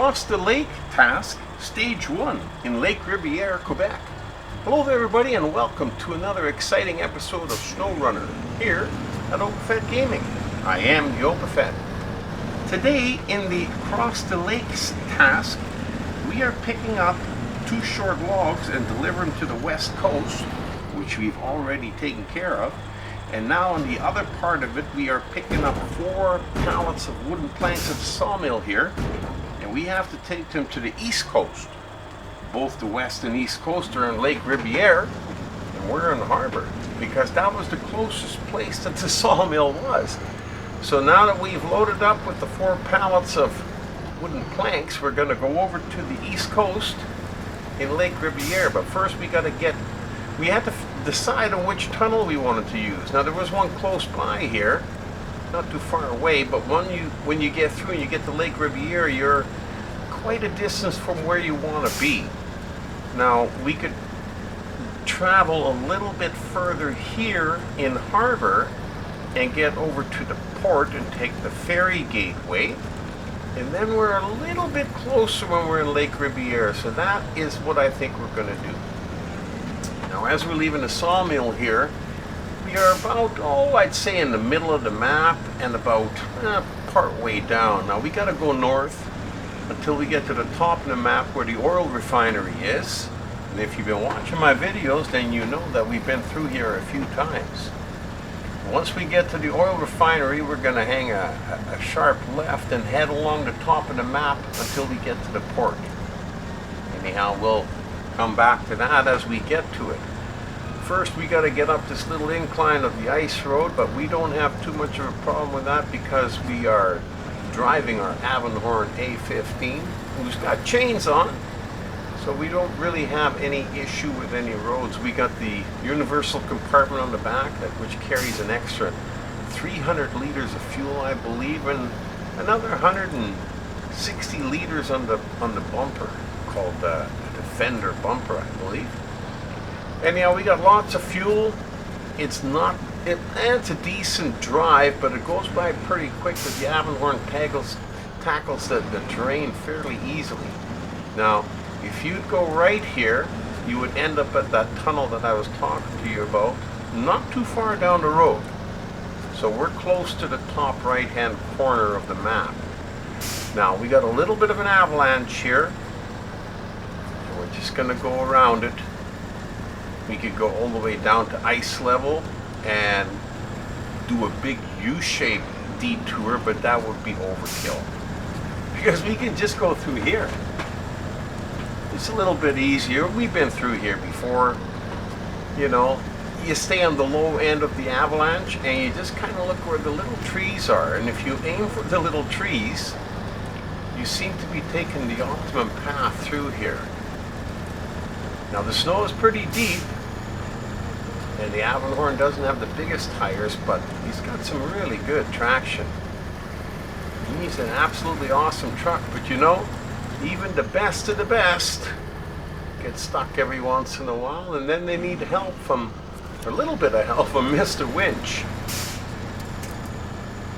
Across the Lake task, Stage 1 in Lake Ribiere, Quebec. Hello there everybody and welcome to another exciting episode of SnowRunner here at Overfed Gaming. I am the Overfed. Today in the Across the Lakes task, we are picking up 2 short logs and delivering to the west coast, which we've already taken care of. And now on the other part of it, we are picking up 4 pallets of wooden planks at the sawmill here. And we have to take them to the east coast. Both the west and east coast are in Lake Ribiere, and we're in the harbor, because that was the closest place that the sawmill was. So now that we've loaded up with the 4 pallets of wooden planks, we're going to go over to the east coast in Lake Ribiere. But first we had to decide on which tunnel we wanted to use. Now there was one close by here, not too far away, but when you get through and you get to Lake Ribiere, you're quite a distance from where you want to be. Now we could travel a little bit further here in harbor and get over to the port and take the ferry gateway, and then we're a little bit closer when we're in Lake Ribiere. So that is what I think we're going to do. Now as we're leaving the sawmill here, we are about, I'd say in the middle of the map and about part way down. Now we got to go north until we get to the top of the map where the oil refinery is. And if you've been watching my videos, then you know that we've been through here a few times. Once we get to the oil refinery, we're going to hang a sharp left and head along the top of the map until we get to the port. Anyhow, we'll come back to that as we get to it. First we got to get up this little incline of the ice road, but we don't have too much of a problem with that because we are driving our Avenhorn A15, who's got chains on, so we don't really have any issue with any roads. We got the universal compartment on the back which carries an extra 300 liters of fuel, I believe, and another 160 liters on the bumper, called the Defender bumper, I believe. Anyhow, we got lots of fuel. It's a decent drive, but it goes by pretty quick because the Avenhorn tackles the terrain fairly easily. Now, if you'd go right here, you would end up at that tunnel that I was talking to you about, not too far down the road. So we're close to the top right-hand corner of the map. Now, we got a little bit of an avalanche here. We're just going to go around it. We could go all the way down to ice level and do a big U-shaped detour, but that would be overkill. Because we can just go through here. It's a little bit easier. We've been through here before. You know, you stay on the low end of the avalanche and you just kind of look where the little trees are. And if you aim for the little trees, you seem to be taking the optimum path through here. Now the snow is pretty deep, and the Avenhorn doesn't have the biggest tires, but he's got some really good traction. He's an absolutely awesome truck, but you know, even the best of the best get stuck every once in a while, and then they need help from, a little bit of help from Mr. Winch.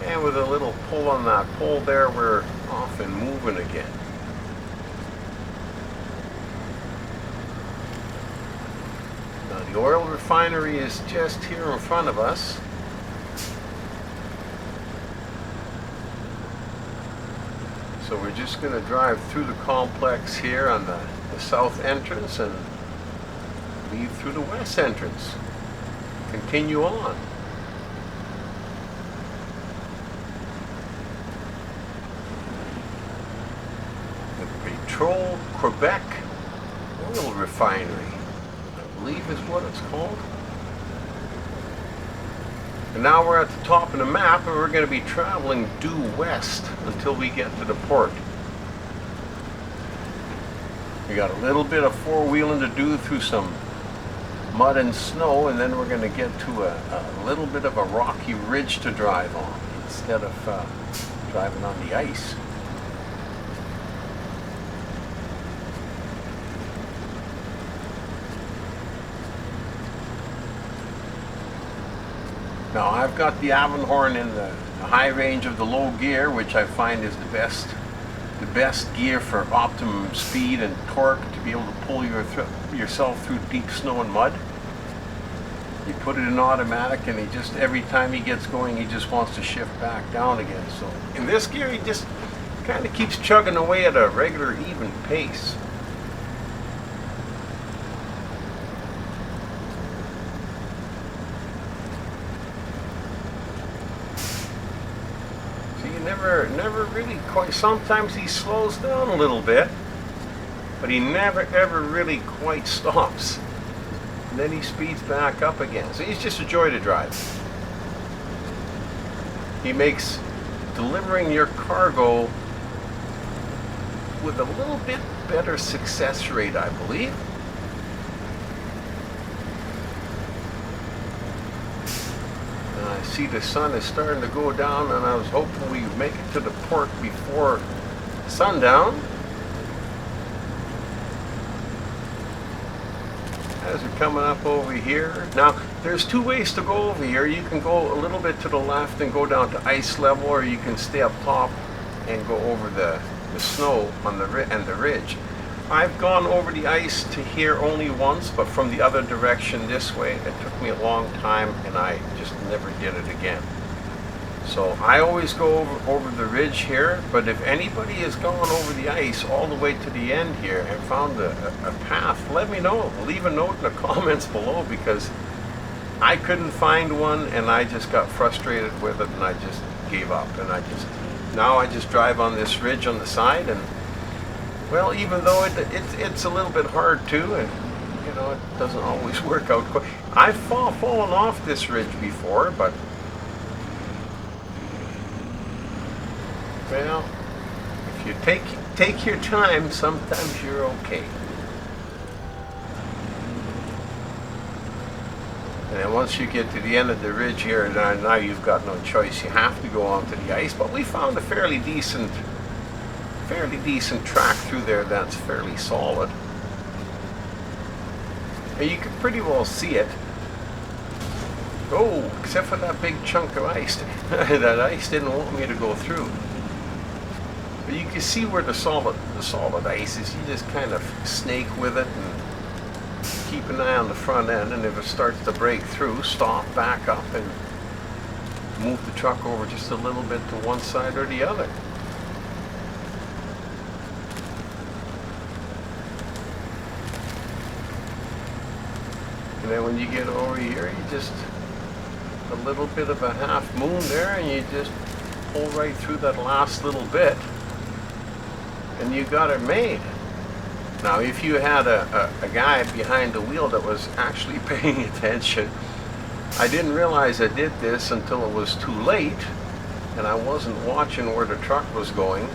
And with a little pull on that pole there, we're off and moving again. The oil refinery is just here in front of us. So we're just going to drive through the complex here on the south entrance and leave through the west entrance. Continue on. The Petrol Quebec oil refinery, I believe is what it's called. And now we're at the top of the map and we're going to be traveling due west until we get to the port. We got a little bit of four-wheeling to do through some mud and snow, and then we're going to get to a little bit of a rocky ridge to drive on instead of driving on the ice. Now I've got the Avenhorn in the high range of the low gear, which I find is the best the best gear for optimum speed and torque to be able to pull yourself through deep snow and mud. You put it in automatic, and he just, every time he gets going, he just wants to shift back down again. So in this gear, he just kind of keeps chugging away at a regular, even pace. Never really quite, sometimes he slows down a little bit, but he never ever really quite stops. And then he speeds back up again. So he's just a joy to drive. He makes delivering your cargo with a little bit better success rate, I believe. I see the sun is starting to go down, and I was hoping we'd make it to the port before sundown. As we're coming up over here. Now, there's two ways to go over here. You can go a little bit to the left and go down to ice level, or you can stay up top and go over the snow on the ridge. I've gone over the ice to here only once, but from the other direction this way. It took me a long time, and I just never did it again. So I always go over the ridge here, but if anybody has gone over the ice all the way to the end here and found a path, let me know. Leave a note in the comments below, because I couldn't find one, and I just got frustrated with it, and I just gave up. And now I just drive on this ridge on the side, and well, even though it's a little bit hard too, and you know, it doesn't always work out quite. I've fallen off this ridge before, but well, if you take your time, sometimes you're okay. And then once you get to the end of the ridge here, now you've got no choice. You have to go onto the ice. But we found a fairly decent track through there that's fairly solid. And you can pretty well see it. Oh, except for that big chunk of ice. That ice didn't want me to go through. But you can see where the solid ice is. You just kind of snake with it and keep an eye on the front end, and if it starts to break through, stop, back up, and move the truck over just a little bit to one side or the other. And then when you get over here, you just a little bit of a half moon there, and you just pull right through that last little bit, and you got it made. Now, if you had a guy behind the wheel that was actually paying attention, I didn't realize I did this until it was too late, and I wasn't watching where the truck was going,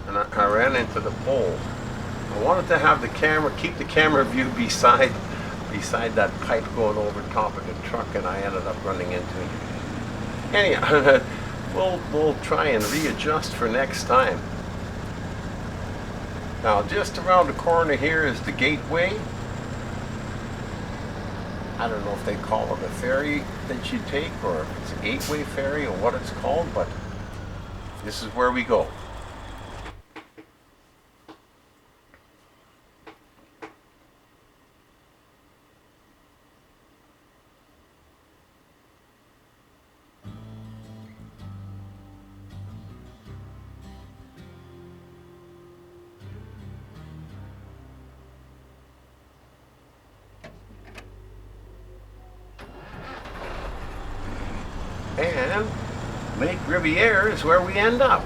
and I ran into the pole. I wanted to have the camera, keep the camera view beside that pipe going over top of the truck, and I ended up running into it. Anyhow, we'll try and readjust for next time. Now, just around the corner here is the gateway. I don't know if they call it a ferry that you take, or if it's a gateway ferry, or what it's called, but this is where we go. And Lake Ribiere is where we end up.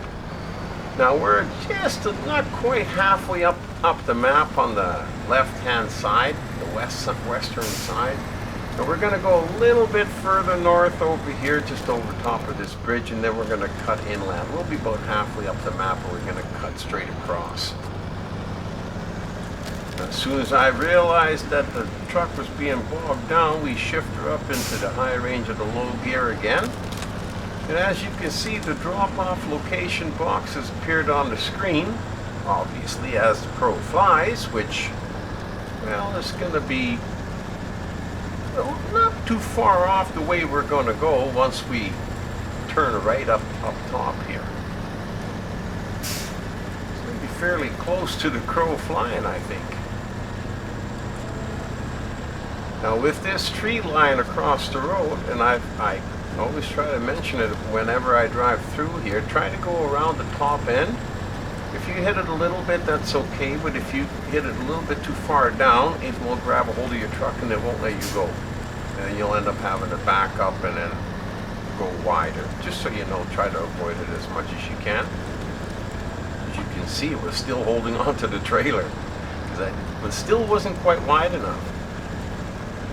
Now we're just not quite halfway up the map on the left-hand side, the western side. And we're going to go a little bit further north over here, just over top of this bridge, and then we're going to cut inland. We'll be about halfway up the map, and we're going to cut straight across. As soon as I realized that the truck was being bogged down, we shift her up into the high range of the low gear again. And as you can see, the drop-off location box has appeared on the screen, obviously as the crow flies, which, well, is going to be not too far off the way we're going to go once we turn right up top here. fairly close to the crow flying, I think. Now with this tree line across the road, and I always try to mention it whenever I drive through here, try to go around the top end. If you hit it a little bit, that's okay, but if you hit it a little bit too far down, it will grab a hold of your truck and it won't let you go. And then you'll end up having to back up and then go wider. Just so you know, try to avoid it as much as you can. As you can see, it was still holding on to the trailer, but still wasn't quite wide enough.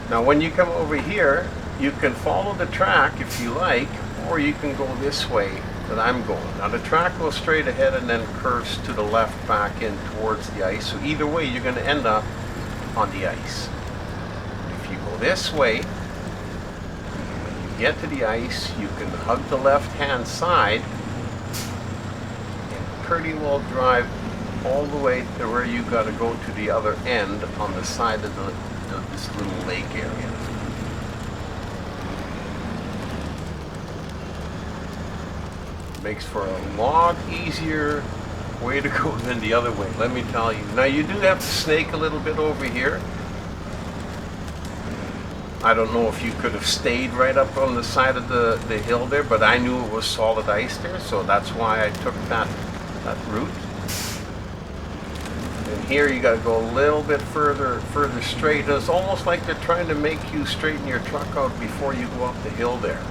Now when you come over here, you can follow the track if you like, or you can go this way that I'm going. Now the track goes straight ahead and then curves to the left back in towards the ice. So either way, you're going to end up on the ice. If you go this way, when you get to the ice, you can hug the left-hand side and pretty well drive all the way to where you got to go to the other end on the side of this little lake area. Makes for a lot easier way to go than the other way, let me tell you. Now you do have to snake a little bit over here. I don't know if you could have stayed right up on the side of the hill there, but I knew it was solid ice there, so that's why I took that route. And here you got to go a little bit further straight. It's almost like they're trying to make you straighten your truck out before you go up the hill there.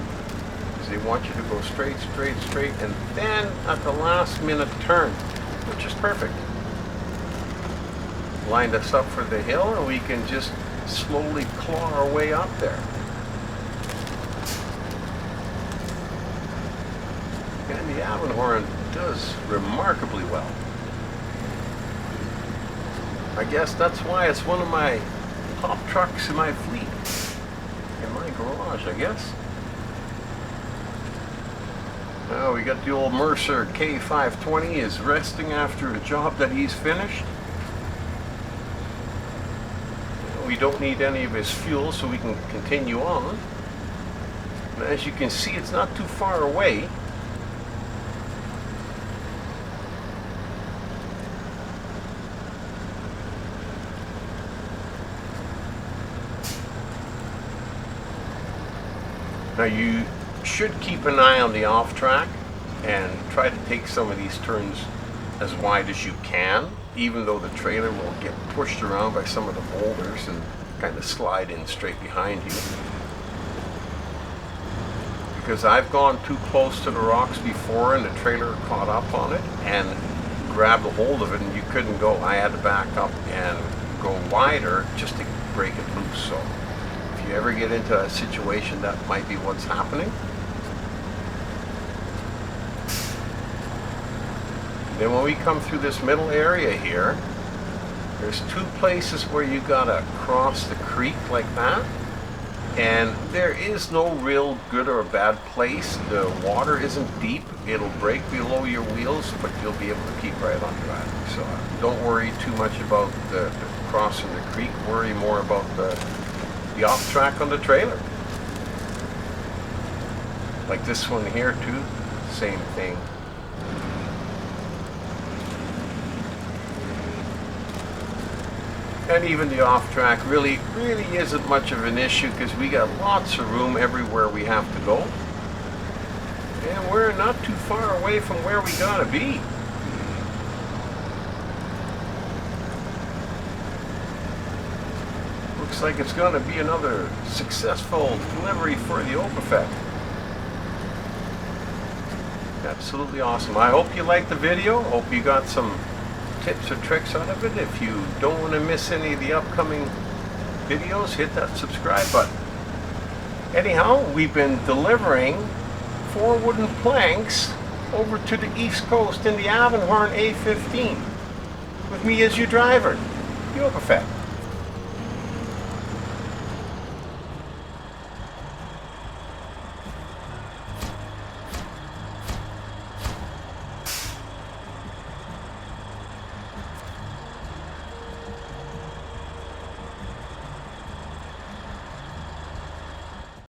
They want you to go straight, and then at the last minute turn, which is perfect. Lined us up for the hill, and we can just slowly claw our way up there. And the Avenhorn does remarkably well. I guess that's why it's one of my top trucks in my fleet, in my garage, I guess. Now we got the old Mercer K520 is resting after a job that he's finished. We don't need any of his fuel, so we can continue on. And as you can see, it's not too far away. Now you should keep an eye on the off track and try to take some of these turns as wide as you can, even though the trailer will get pushed around by some of the boulders and kind of slide in straight behind you. Because I've gone too close to the rocks before and the trailer caught up on it and grabbed a hold of it and you couldn't go. I had to back up and go wider just to break it loose. So if you ever get into a situation, that might be what's happening. Then when we come through this middle area here, there's two places where you gotta cross the creek like that, and there is no real good or bad place. The water isn't deep, it'll break below your wheels, but you'll be able to keep right on driving. So don't worry too much about the crossing the creek, worry more about the off track on the trailer. Like this one here too, same thing. And even the off-track really isn't much of an issue because we got lots of room everywhere we have to go. And we're not too far away from where we gotta be. Looks like it's gonna be another successful delivery for the Overfed. Absolutely awesome. I hope you liked the video. Hope you got some tips or tricks out of it. If you don't want to miss any of the upcoming videos, hit that subscribe button. Anyhow, we've been delivering 4 wooden planks over to the East Coast in the Avenhorn A15 with me as your driver, the Overfed.